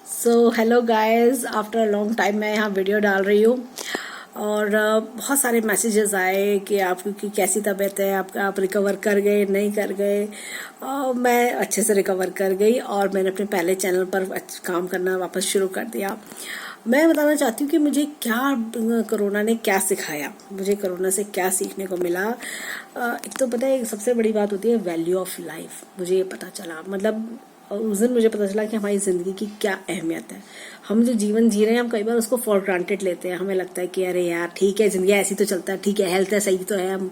Hello guys, after a long time मैं यहाँ video डाल रही हूँ। और बहुत सारे मैसेजेस आए कि आपकी कैसी तबीयत है, आप रिकवर कर गए नहीं कर गए। मैं अच्छे से रिकवर कर गई और मैंने अपने पहले चैनल पर काम करना वापस शुरू कर दिया। मैं बताना चाहती हूँ कि मुझे क्या कोरोना ने क्या सिखाया, मुझे कोरोना से क्या सीखने को मिला। एक तो पता है, सबसे बड़ी बात होती है वैल्यू ऑफ लाइफ। मुझे ये पता चला, मतलब और उस दिन मुझे पता चला कि हमारी ज़िंदगी की क्या अहमियत है। हम जो जीवन जी रहे हैं, हम कई बार उसको फॉर ग्रांटेड लेते हैं। हमें लगता है कि अरे यार ठीक है, ज़िंदगी ऐसी तो चलता है, ठीक है, हेल्थ है, सही तो है हम।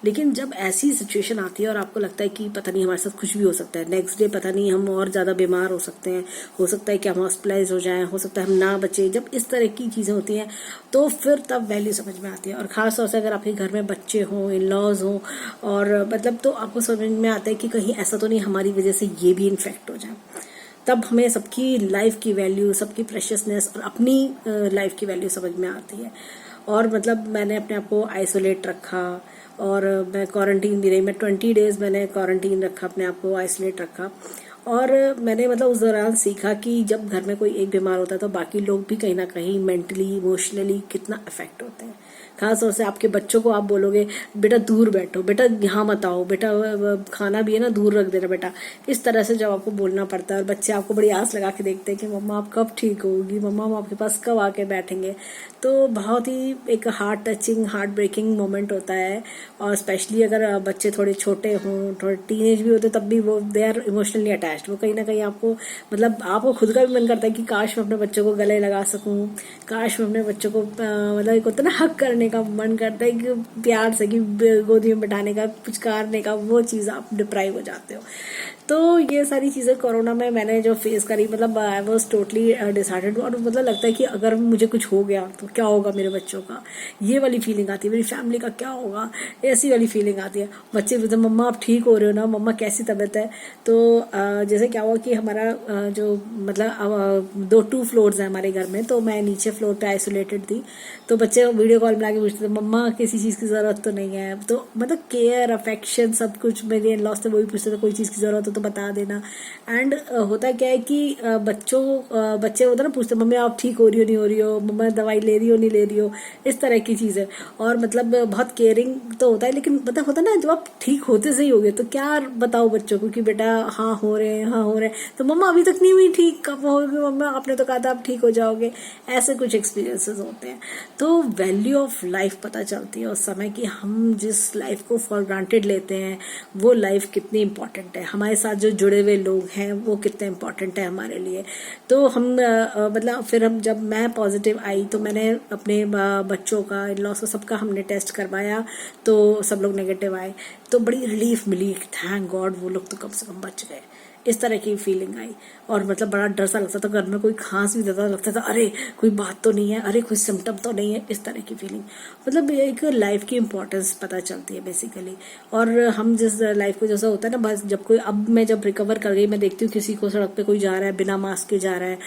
लेकिन जब ऐसी सिचुएशन आती है और आपको लगता है कि पता नहीं हमारे साथ कुछ भी हो सकता है, नेक्स्ट डे पता नहीं हम और ज़्यादा बीमार हो सकते हैं, हो सकता है कि हम हॉस्पिटलाइज हो जाएं, हो सकता है हम ना बचें, जब इस तरह की चीज़ें होती हैं तो फिर तब वैल्यू समझ में आती है। और ख़ास तौर से अगर आपके घर में बच्चे हों, इन लॉज हों, और मतलब तो आपको समझ में आता है कि कहीं ऐसा तो नहीं हमारी वजह से ये भी इन्फेक्ट हो जाए। तब हमें सबकी लाइफ की वैल्यू, सबकी प्रेशियसनेस और अपनी लाइफ की वैल्यू समझ में आती है। और मतलब मैंने अपने आप को आइसोलेट रखा और मैं क्वारंटीन भी रही। मैं 20 डेज मैंने क्वारंटीन रखा, अपने आप को आइसोलेट रखा। और मैंने मतलब उस दौरान सीखा कि जब घर में कोई एक बीमार होता है तो बाकी लोग भी कहीं ना कहीं मेंटली, इमोशनली कितना अफेक्ट होते हैं। खासतौर से आपके बच्चों को आप बोलोगे बेटा दूर बैठो, बेटा यहाँ मत आओ, बेटा खाना भी है ना दूर रख देना बेटा, इस तरह से जब आपको बोलना पड़ता है और बच्चे आपको बड़ी आस लगा के देखते हैं कि मम्मा आप कब ठीक होगी, मम्मा हम आपके पास कब आके बैठेंगे, तो बहुत ही एक heart touching, heart breaking moment होता है। और स्पेशली अगर बच्चे थोड़े छोटे हों, थोड़े टीनेज भी होते, तब भी वो दे आर इमोशनली अटैच्ड। वो कहीं ना कहीं आपको, मतलब आपको खुद का भी मन करता है कि काश मैं अपने बच्चों को गले लगा सकूं, काश मैं अपने बच्चों को मतलब एक होता है ना, हक करने का मन करता है कि प्यार से, कि गोदी में बिठाने का, पुचकारने का, वो चीज़ आप डिप्राइव हो जाते हो। तो ये सारी चीज़ें कोरोना में मैंने जो फेस करी, मतलब आई वॉज टोटली डिसहार्टेड। और मतलब लगता है कि अगर मुझे कुछ हो गया तो क्या होगा मेरे बच्चों का, ये वाली फीलिंग आती है। मेरी फैमिली का क्या होगा, ऐसी वाली फीलिंग आती है। बच्चे बोलते मम्मा आप ठीक हो रहे हो ना, मम्मा कैसी तबीयत है। तो जैसे क्या हुआ कि हमारा जो मतलब 2 फ्लोर्स हैं हमारे घर में, तो मैं नीचे फ्लोर पे आइसोलेटेड थी। तो बच्चे वीडियो कॉल में आके पूछते थे मम्मा किसी चीज़ की ज़रूरत तो नहीं है। तो मतलब केयर, अफेक्शन, सब कुछ मेरे इन लॉस थे, वो भी पूछते थे कोई चीज़ की ज़रूरत हो तो बता देना। एंड होता क्या है कि बच्चे होता ना, पूछते मम्मी आप ठीक हो रही हो नहीं हो रही हो, मम्मा दवाई ले रही हो नहीं ले रही हो, इस तरह की चीज़ें। और मतलब बहुत केयरिंग तो होता है, लेकिन पता होता ना जब आप ठीक होते से ही हो गए तो क्या बताओ बच्चों को कि बेटा हाँ हो रहे हैं, हाँ हो रहे हैं, तो मम्मा अभी तक नहीं हुई ठीक, कब होगी मम्मा, आपने तो कहा था आप ठीक हो जाओगे। ऐसे कुछ एक्सपीरियंसेस होते हैं। तो वैल्यू ऑफ लाइफ पता चलती है उस समय कि हम जिस लाइफ को फॉर ग्रांटेड लेते हैं वो लाइफ कितनी इंपॉर्टेंट है, हमारे साथ जो जुड़े हुए लोग हैं वो कितने इंपॉर्टेंट है हमारे लिए। तो हम मतलब फिर हम, जब मैं पॉजिटिव आई तो मैंने अपने बच्चों का, इन लॉस का, सबका हमने टेस्ट करवाया, तो सब लोग नेगेटिव आए। तो बड़ी रिलीफ मिली, थैंक गॉड वो लोग तो कम से कम बच गए, इस तरह की फीलिंग आई। और मतलब बड़ा डर सा लगता था, घर में कोई खांस भी देता लगता था अरे कोई बात तो नहीं है, अरे कोई सिम्टम तो नहीं है, इस तरह की फीलिंग। मतलब एक लाइफ की इंपॉर्टेंस पता चलती है बेसिकली। और हम जिस लाइफ को, जैसा होता है ना, बस जब कोई, अब मैं जब रिकवर कर गई, मैं देखती हूँ किसी को सड़क पे कोई जा रहा है बिना मास्क के जा रहा है,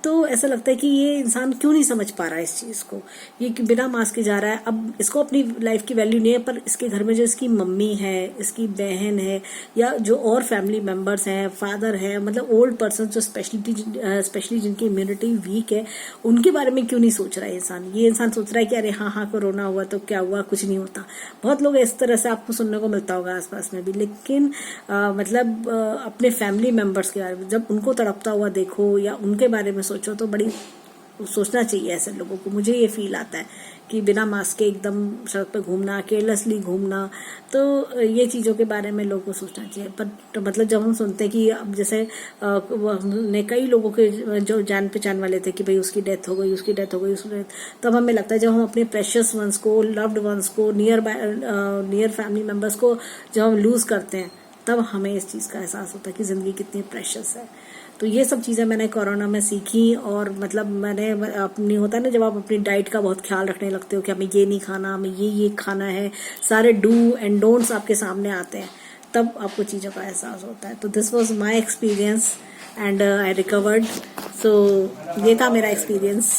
तो ऐसा लगता है कि ये इंसान क्यों नहीं समझ पा रहा है इस चीज़ को, ये बिना मास्क के जा रहा है। अब इसको अपनी लाइफ की वैल्यू नहीं है, पर इसके घर में जो इसकी मम्मी है, इसकी बहन है, या जो और फैमिली मेंबर्स हैं, फादर है, मतलब ओल्ड पर्सन जो स्पेशली जिनकी इम्यूनिटी वीक है, उनके बारे में क्यों नहीं सोच रहा है इंसान। ये इंसान सोच रहा है कि अरे हाँ हाँ कोरोना हुआ तो क्या हुआ, कुछ नहीं होता। बहुत लोग इस तरह से आपको सुनने को मिलता होगा आसपास में भी। लेकिन मतलब अपने फैमिली मेंबर्स के बारे में जब उनको तड़पता हुआ देखो या उनके बारे में सोचो तो बड़ी सोचना चाहिए ऐसे लोगों को। मुझे ये फील आता है कि बिना मास्क के एकदम सड़क पे घूमना, केयरलेसली घूमना, तो ये चीज़ों के बारे में लोगों को सोचना चाहिए। पर तो मतलब जब हम सुनते हैं कि अब जैसे ने कई लोगों के जो जान पहचान वाले थे कि भाई उसकी डेथ हो गई, उसकी डेथ हो गई, उसकी तब हमें लगता है जब हम अपने प्रेशियस वंस को, लव्ड वंस को, नियर फैमिली मेम्बर्स को जब हम लूज करते हैं, तब हमें इस चीज़ का एहसास होता है कि ज़िंदगी कितनी प्रेशियस है। तो ये सब चीज़ें मैंने कोरोना में सीखी। और मतलब मैंने अपनी, होता है ना जब आप अपनी डाइट का बहुत ख्याल रखने लगते हो कि हमें ये नहीं खाना, हमें ये खाना है, सारे डू एंड डोंट्स आपके सामने आते हैं, तब आपको चीज़ों का एहसास होता है। तो this was my experience and I recovered. So ये था मेरा एक्सपीरियंस।